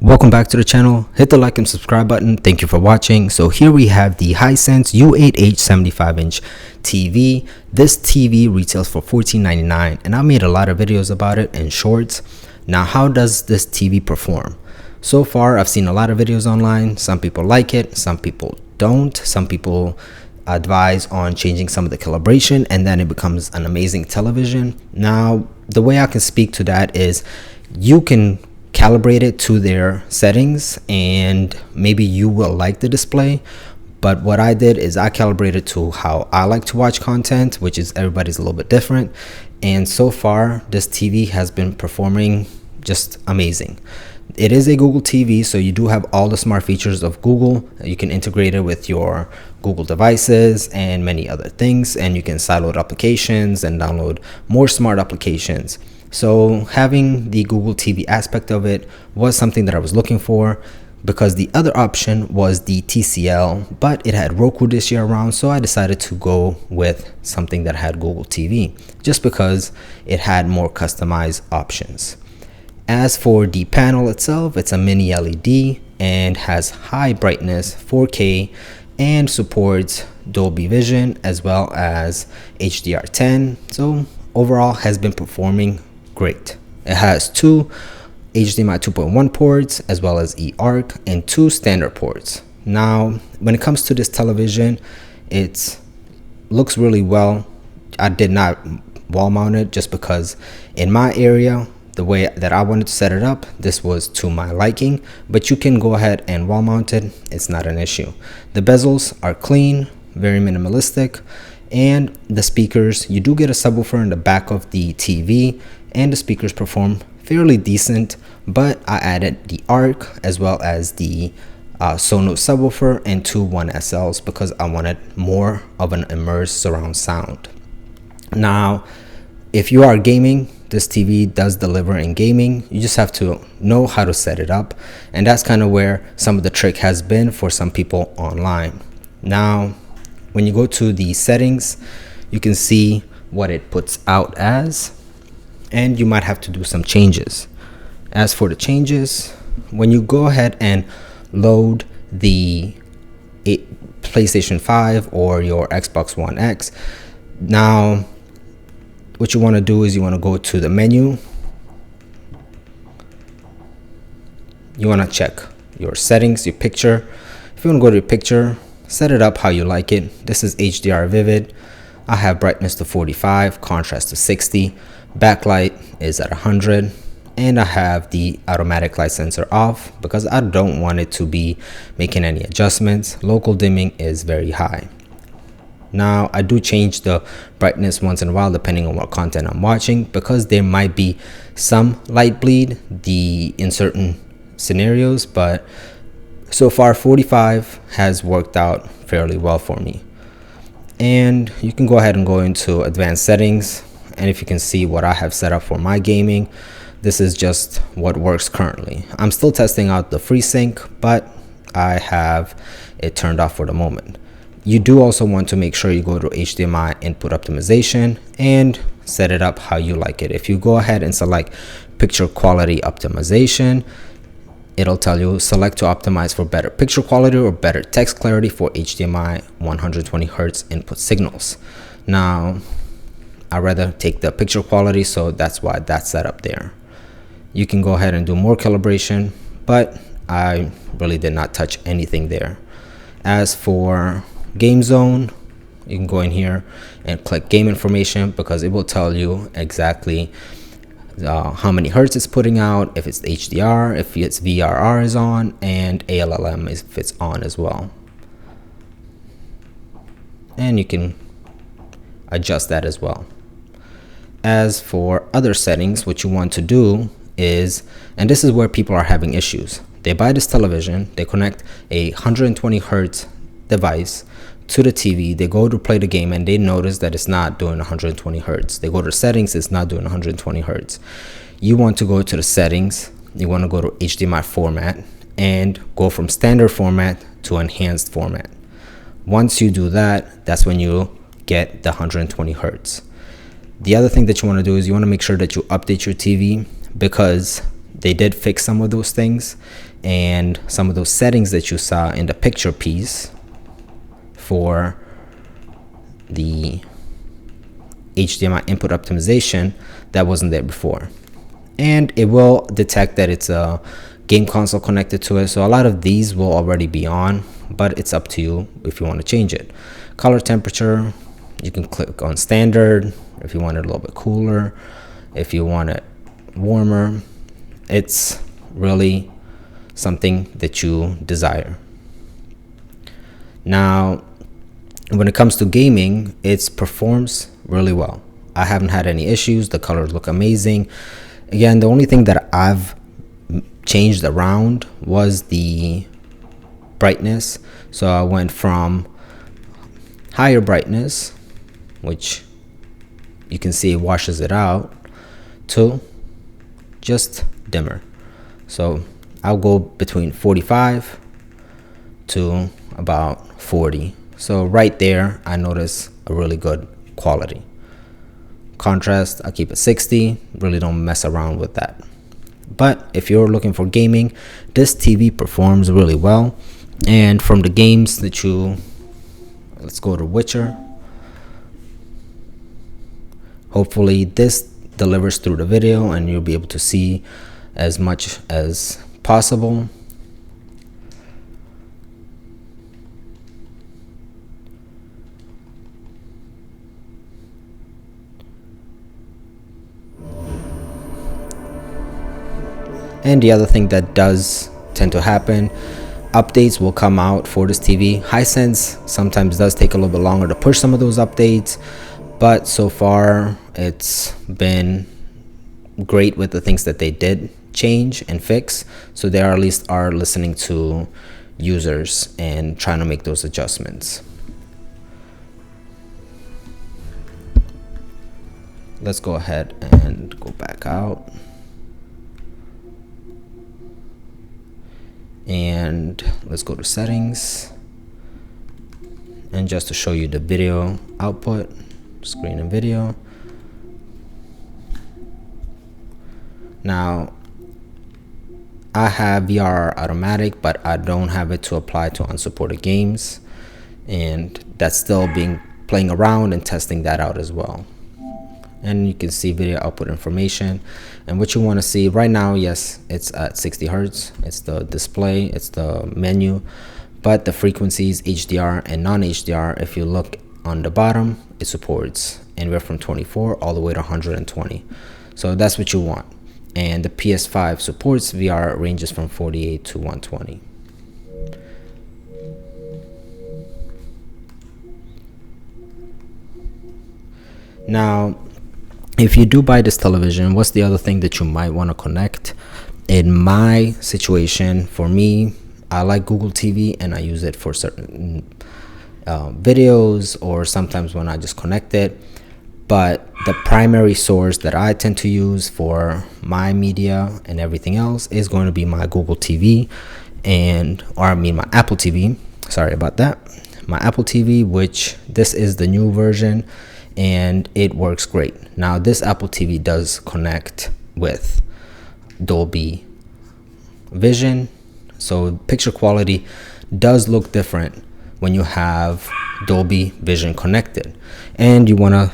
Welcome back to the channel. Hit the like and subscribe button. Thank you for watching. So here we have the Hisense U8H 75-inch TV. This TV retails for $14.99 and I made a lot of videos about it in shorts. Now, how does this TV perform? So far, I've seen a lot of videos online. Some people like it, some people don't. Some people advise on changing some of the calibration and then it becomes an amazing television. Now, the way I can speak to that is you can calibrate it to their settings and maybe you will like the display, but what I did is I calibrated to how I like to watch content, which is everybody's a little bit different. And so far this TV has been performing just amazing. It is a Google TV, so you do have all the smart features of Google. You can integrate it with your Google devices and many other things, and you can sideload applications and download more smart applications. So having the Google TV aspect of it was something that I was looking for, because the other option was the TCL, but it had Roku this year around, so I decided to go with something that had Google TV just because it had more customized options. As for the panel itself, it's a mini LED and has high brightness 4K and supports Dolby Vision as well as HDR10. So overall has been performing great. It has two HDMI 2.1 ports as well as eARC and two standard ports. Now, when it comes to this television, it looks really well. I did not wall mount it just because in my area, the way that I wanted to set it up, this was to my liking, but you can go ahead and wall mount it. It's not an issue. The bezels are clean, very minimalistic, and the speakers, you do get a subwoofer in the back of the TV, and the speakers perform fairly decent, but I added the ARC as well as the Sonos subwoofer and two 1SLs because I wanted more of an immersed surround sound. Now, if you are gaming, this TV does deliver in gaming. You just have to know how to set it up, and that's kind of where some of the trick has been for some people online. Now, when you go to the settings, you can see what it puts out as, and you might have to do some changes. As for the changes, when you go ahead and load the PlayStation 5 or your Xbox One X, now what you want to do is you want to go to the menu. You want to check your settings, your picture. If you want to go to your picture, set it up how you like it. This is HDR Vivid. I have brightness to 45, contrast to 60, backlight is at 100, and I have the automatic light sensor off because I don't want it to be making any adjustments. Local dimming is very high. Now, I do change the brightness once in a while depending on what content I'm watching, because there might be some light bleed in certain scenarios, but so far 45 has worked out fairly well for me. And you can go ahead and go into advanced settings, and if you can see what I have set up for my gaming, this is just what works currently. I'm still testing out the FreeSync, but I have it turned off for the moment. You do also want to make sure you go to HDMI input optimization and set it up how you like it. If you go ahead and select picture quality optimization, it'll tell you select to optimize for better picture quality or better text clarity for HDMI 120 Hertz input signals. Now, I'd rather take the picture quality, so that's why that's set up there. You can go ahead and do more calibration, but I really did not touch anything there. As for game zone, you can go in here and click game information because it will tell you exactly how many hertz it's putting out, if it's HDR, if its VRR is on, and ALLM if it's on as well. And you can adjust that as well. As for other settings, what you want to do is, and this is where people are having issues, they buy this television, they connect a 120 hertz device to the TV, they go to play the game and they notice that it's not doing 120 hertz. They go to settings, it's not doing 120 hertz. You want to go to the settings, you want to go to HDMI format and go from standard format to enhanced format. Once you do that, that's when you get the 120 hertz. The other thing that you want to do is you want to make sure that you update your TV, because they did fix some of those things, and some of those settings that you saw in the picture piece for the HDMI input optimization, that wasn't there before. And it will detect that it's a game console connected to it, so a lot of these will already be on, but it's up to you if you want to change it. Color temperature, you can click on standard if you want it a little bit cooler, if you want it warmer. It's really something that you desire. Now, when it comes to gaming, it performs really well. I haven't had any issues. The colors look amazing. Again, the only thing that I've changed around was the brightness. So I went from higher brightness, which you can see it washes it out, to just dimmer. So I'll go between 45 to about 40. So right there, I notice a really good quality. Contrast, I keep it 60. Really don't mess around with that. But if you're looking for gaming, this TV performs really well. And from the games that let's go to Witcher. Hopefully this delivers through the video and you'll be able to see as much as possible. And the other thing that does tend to happen, updates will come out for this TV. Hisense sometimes does take a little bit longer to push some of those updates, but so far it's been great with the things that they did change and fix. So they at least are listening to users and trying to make those adjustments. Let's go ahead and go back out. And let's go to settings, and just to show you the video output, screen and video. Now I have VR automatic, but I don't have it to apply to unsupported games, and that's still playing around and testing that out as well. And you can see video output information and what you want to see right now. Yes, it's at 60 Hertz. It's the display, it's the menu, but the frequencies HDR and non-HDR, if you look on the bottom, it supports anywhere from 24 all the way to 120. So that's what you want. And the PS5 supports VR ranges from 48 to 120. Now, if you do buy this television, what's the other thing that you might want to connect? In my situation, for me, I like Google TV and I use it for certain videos, or sometimes when I just connect it. But the primary source that I tend to use for my media and everything else is going to be my Google TV, my Apple TV. Sorry about that. My Apple TV, which this is the new version, and it works great. Now this Apple TV does connect with Dolby Vision, so picture quality does look different when you have Dolby Vision connected. And you want to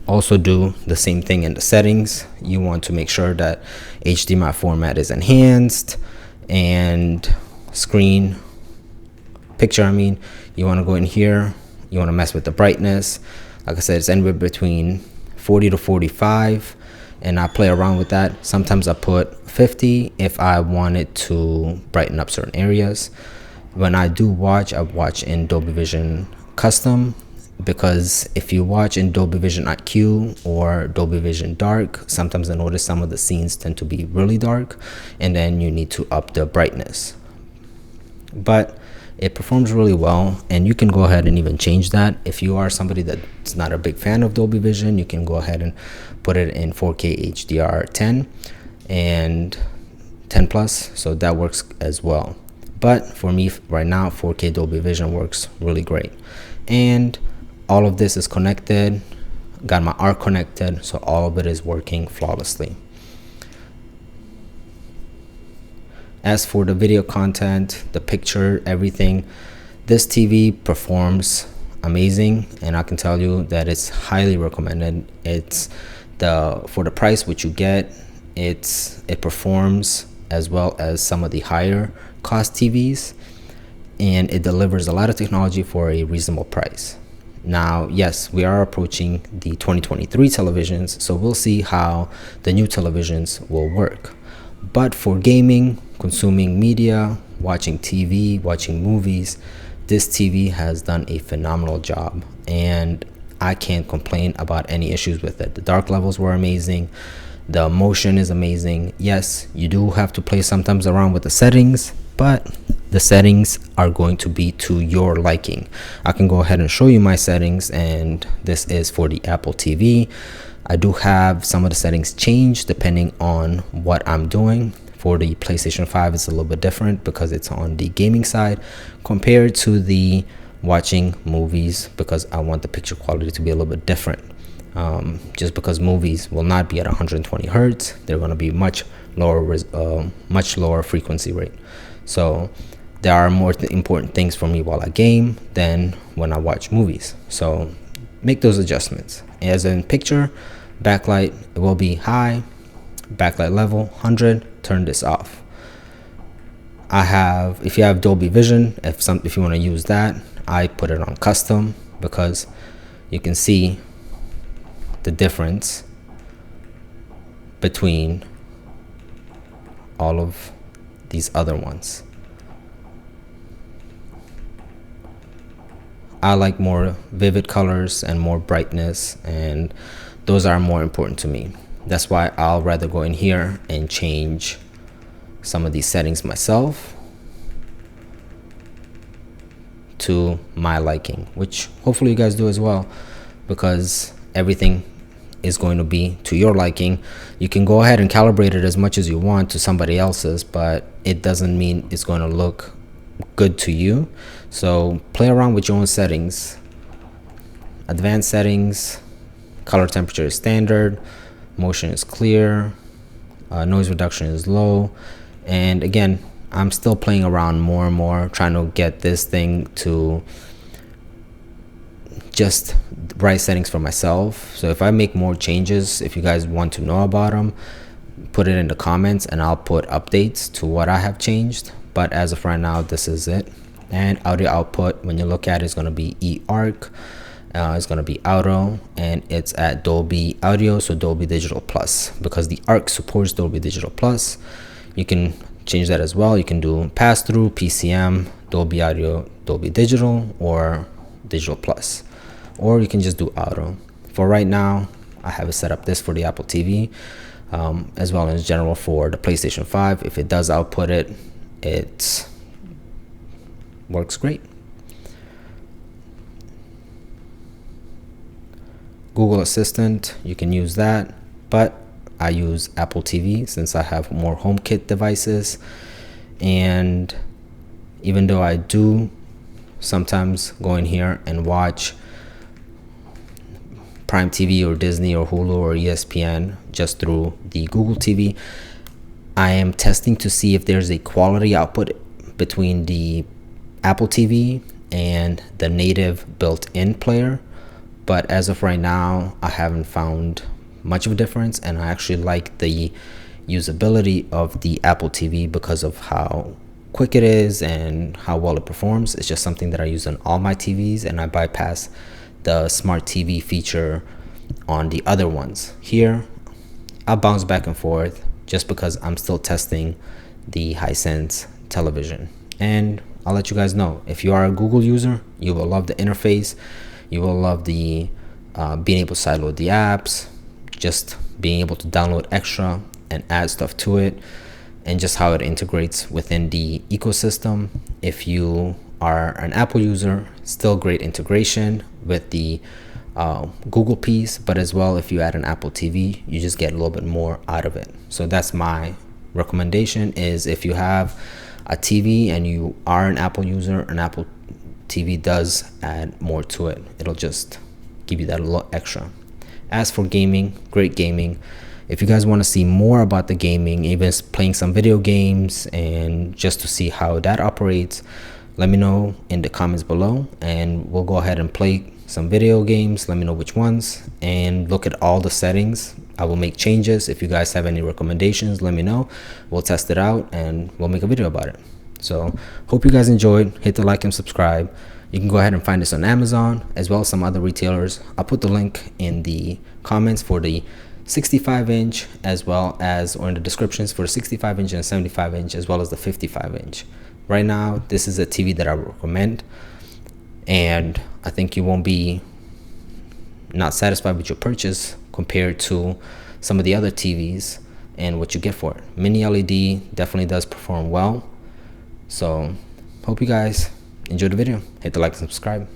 also do the same thing in the settings. You want to make sure that HDMI format is enhanced, and screen picture, you want to go in here, you want to mess with the brightness. Like I said, it's anywhere between 40 to 45, and I play around with that. Sometimes I put 50 if I wanted to brighten up certain areas. When I do watch, I watch in Dolby Vision Custom, because if you watch in Dolby Vision IQ or Dolby Vision Dark, sometimes I notice some of the scenes tend to be really dark, and then you need to up the brightness. But it performs really well, and you can go ahead and even change that. If you are somebody that's not a big fan of Dolby Vision, you can go ahead and put it in 4K HDR 10 and 10 plus, so that works as well. But for me right now, 4K Dolby Vision works really great. And all of this is connected, got my ARC connected, so all of it is working flawlessly. As for the video content, the picture, everything, this TV performs amazing, and I can tell you that it's highly recommended. It's for the price which you get, it performs as well as some of the higher cost TVs, and it delivers a lot of technology for a reasonable price. Now, yes, we are approaching the 2023 televisions, so we'll see how the new televisions will work. But for gaming, consuming media, watching TV, watching movies, this TV has done a phenomenal job, and I can't complain about any issues with it. The dark levels were amazing. The motion is amazing. Yes, you do have to play sometimes around with the settings, but the settings are going to be to your liking. I can go ahead and show you my settings, and this is for the Apple TV. I do have some of the settings changed depending on what I'm doing. For the PlayStation 5, it's a little bit different because it's on the gaming side compared to the watching movies, because I want the picture quality to be a little bit different. Just because movies will not be at 120 hertz, they're going to be much lower frequency rate. So there are more important things for me while I game than when I watch movies. So make those adjustments. As in picture, backlight, it will be high, backlight level 100. Turn this off. If you have Dolby Vision, if you want to use that, I put it on custom because you can see the difference between all of these other ones. I like more vivid colors and more brightness, and those are more important to me. That's why I'll rather go in here and change some of these settings myself to my liking, which hopefully you guys do as well, because everything is going to be to your liking. You can go ahead and calibrate it as much as you want to somebody else's, but it doesn't mean it's going to look good to you. So play around with your own settings. Advanced settings, color temperature is standard, motion is clear, noise reduction is low, and again, I'm still playing around more and more, trying to get this thing to just right settings for myself. So if I make more changes, if you guys want to know about them, put it in the comments and I'll put updates to what I have changed. But as of right now, this is it. And audio output, when you look at it, it's going to be eARC. It's going to be auto, and it's at Dolby Audio, so Dolby Digital Plus, because the ARC supports Dolby Digital Plus. You can change that as well. You can do pass-through, PCM, Dolby Audio, Dolby Digital, or Digital Plus, or you can just do auto. For right now, I have it set up this for the Apple TV, as well as general for the PlayStation 5. If it does output it, it works great. Google Assistant, you can use that, but I use Apple TV since I have more HomeKit devices. And even though I do sometimes go in here and watch Prime TV or Disney or Hulu or ESPN just through the Google TV, I am testing to see if there's a quality output between the Apple TV and the native built-in player. But as of right now, I haven't found much of a difference, and I actually like the usability of the Apple TV because of how quick it is and how well it performs. It's just something that I use on all my TVs, and I bypass the smart TV feature on the other ones. Here, I'll bounce back and forth just because I'm still testing the Hisense television. And I'll let you guys know, if you are a Google user, you will love the interface. You will love the being able to sideload the apps, just being able to download extra and add stuff to it, and just how it integrates within the ecosystem. If you are an Apple user, still great integration with the Google piece, but as well, if you add an Apple TV, you just get a little bit more out of it. So that's my recommendation, is if you have a TV and you are an Apple user, an Apple TV does add more to it. It'll just give you that a little extra. As for gaming, great gaming. If you guys want to see more about the gaming, even playing some video games and just to see how that operates, let me know in the comments below and we'll go ahead and play some video games. Let me know which ones and look at all the settings. I will make changes. If you guys have any recommendations, let me know. We'll test it out and we'll make a video about it. So hope you guys enjoyed. Hit the like and subscribe. You can go ahead and find this on Amazon as well as some other retailers. I'll put the link in the comments for the 65-inch as well as, or in the descriptions for the 65-inch and 75-inch as well as the 55-inch. Right now, this is a TV that I recommend, and I think you won't be not satisfied with your purchase compared to some of the other TVs and what you get for it. Mini LED definitely does perform well. So hope you guys enjoyed the video. Hit the like and subscribe.